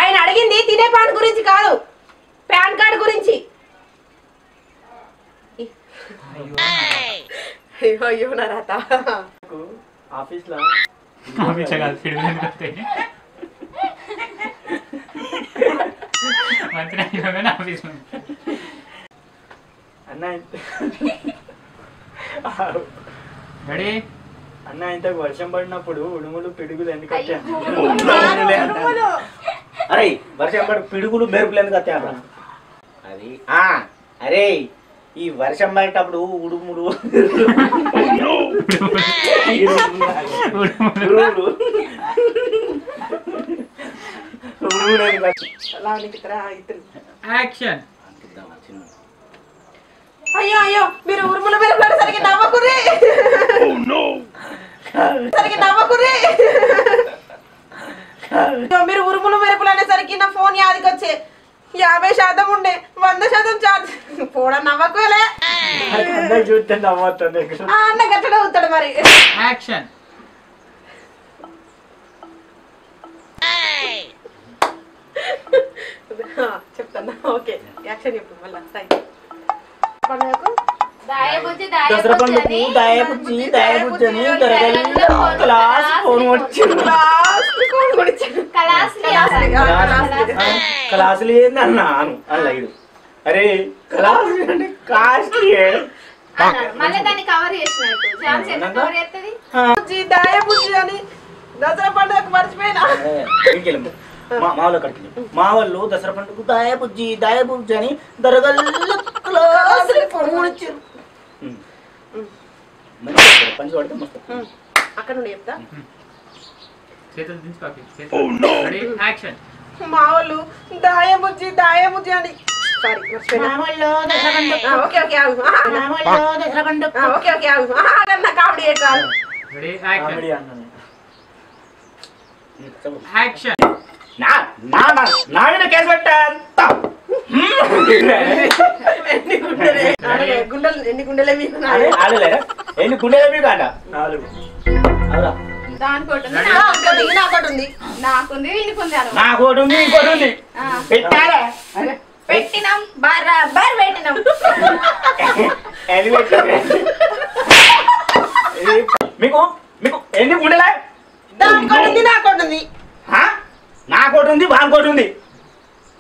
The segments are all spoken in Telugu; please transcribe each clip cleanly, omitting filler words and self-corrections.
ఆయన అడిగింది తినే పాన్ గురించి కాదు, పాన్ కార్డ్ గురించి. అయ్యో అయ్యో నా రాత. ఆఫీస్ లో అన్న ఇంతకు వర్షం పడినప్పుడు ఉడుములు పిడుగులు ఎందుకు అరే వర్షం పడి పిడుగులు మెరుపులు ఎందుకు వస్తాయా? అది అరే ఈ వర్షం పడేటప్పుడు ఉడుములు అయ్యో అయ్యో మీరు ఉరుముల మెరుపులు సరిగ్గా నవ్వకుర్రీ, సరిగ్గా నవ్వకుర్రీ. మీరు ఉరుముల మెరుపులు అనేసరికి నా ఫోన్ యాదికి వచ్చే 50% ఉండే 100% ఛార్జ్ పోడా నవ్వకులే. చూస్తే నవ్వుతుంది అన్న గట్ట అవుతాడు మరి. చెప్తాను. ఓకే యాక్షన్ చెప్పు మళ్ళీ. దసరా పండుగకు దాయబుజ్జి దాయబుజ్జి అని క్లాస్ ఫోన్ వచ్చింది. క్లాసులు ఏంది అన్నాను అల్లాడు. అరే క్లాస్ కాస్ట్లీ దాయబుజ్జి అని దసరా పండుగకు మర్చిపోయినా. మా వాళ్ళు దసరా పండుగ దాయబుజ్జి దాయబుజ్జి అని దరగల్ల క్లాసులు ఫోన్ వచ్చారు. పంచి పడితే మస్తు అక్కడ నుండి చెప్తా. మా వాళ్ళు దాయబుజ్జి దాయబుజ్జి అని నా మీద కేసు పెట్టా. గుండెలు ఎన్ని గుండెలే మీకు? ఎన్ని గుండెలే మీకు అంట? 4. నాకోటి ఉంది ఇంకోటి ఉంది. పెట్టారా? పెట్టినాం బరాబర్ పెట్టినాం. మీకు మీకు ఎన్ని గుండెలే? దానికోటి ఉంది నాకోటి ఉంది. నాకోటి ఉంది వానికోటి ఉంది.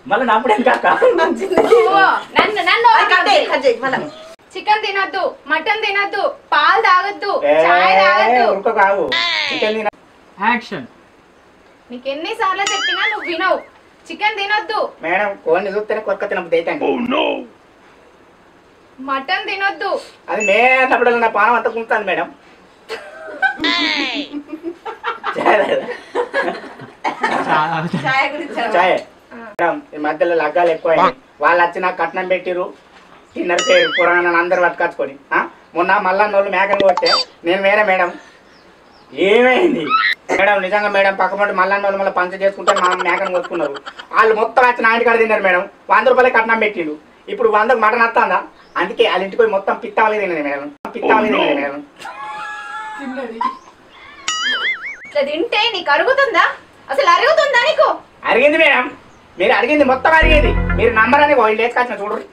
మళ్ళీ నాప్పుడు ఏం కాక చికెన్ తినద్దు, మటన్ తినద్దు, పాలు తాగద్దు, చాయ్ తాగద్దు. కావు చికెన్ తిన. నీకు ఎన్నిసార్లు చెప్పినా నువ్వు వినవు. చికెన్ తినొద్దు మేడం. కోడిని చూస్తేనే కొత్త తినప్పుడు అవుతాను. మటన్ తినొద్దు. అది మేనప్పుడు నా పానం అంతా కుంటాను మేడం. చాయ్ మేడం. ఈ మధ్యలో లగ్గాలు ఎక్కువ వాళ్ళు వచ్చి నాకు కట్నం పెట్టిరు, తిన్నర్ పేరు పురాణాన్ని అందరు పట్టుకొచ్చుకొని. మొన్న మళ్ళా నోళ్ళు మేకను కొట్టే నేను వేరే మేడం. ఏమైంది మేడం? నిజంగా మేడం పక్కపంటి మళ్ళా నోళ్ళు మళ్ళీ పంచ చేసుకుంటే మా మేకను కొట్టుకున్నారు. వాళ్ళు మొత్తం వచ్చి నా ఇంటికాడ తిన్నారు మేడం. 100 రూపాయలే కట్నం పెట్టిరు. ఇప్పుడు 100కు మటన్ వస్తుందా? అందుకే వాళ్ళ ఇంటికి పోయి మొత్తం పిత్తావలే తిన్నది మేడం. పిత్తావలే తిన్నది మేడం. ఇట్లా తింటే నీకు అరుగుతుందా? అసలు అరుగుతుందా నీకు? అరిగింది మేడం. మీరు అడిగింది మొత్తం అరిగేది. మీరు నంబర్ అని లేచుకొచ్చిన చూడరు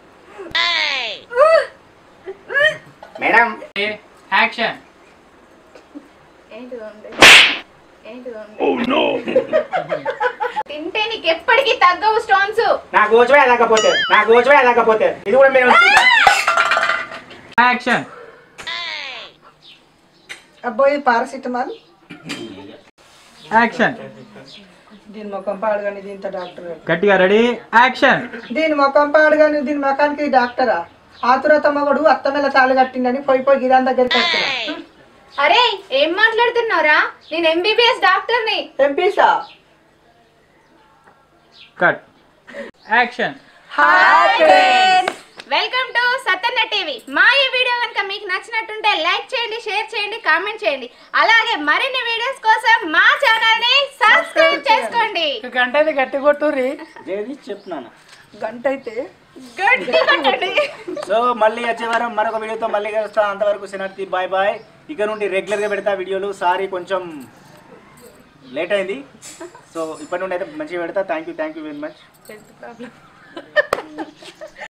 మేడం. తింటే నీకు ఎప్పటికీ తగ్గవు స్టోన్స్. నా గోచవే అలాకపోతే ఇది కూడా మీరు అబ్బాయి పారాసిటమాల్. దీని ముఖం పాడుగాని దీంతో డాక్టర్ గట్టిగా రెడీ యాక్షన్. దీని ముఖం పాడుగాని దీని ముఖానికి డాక్టరా? ఆతురత మగడు అత్తమెల్ల తాళి కట్టిందని పోయి గిరాన్ దగ్గరికి వచ్చిన. అరే ఏం మాట్లాడుతున్నావురా? నేను ఎంబీబీఎస్ డాక్టర్ని. ఎంపీసా? Cut action. Welcome to Sattanna TV. మా ఈ వీడియో కనుక మీకు నచ్చినట్టుంటే లైక్ చేయండి, షేర్ చేయండి, కామెంట్ చేయండి. అలాగే మరిన్ని వీడియోస్ కోసం మా ఛానల్ ని సబ్స్క్రైబ్ చేసుకోండి. గంటది గట్టి కొట్టుర్రి చెప్తున్నాను. గంట అయితే సో మళ్ళీ వచ్చే వారం మరొక వీడియోతో మళ్ళీ కలుస్తా. అంతవరకు సినార్తి బాయ్ బాయ్. ఇక నుండి రెగ్యులర్గా పెడతా వీడియోలు. సారీ కొంచెం లేట్ అయింది. సో ఇప్పటి నుండి అయితే మంచిగా పెడతా. Thank you very much.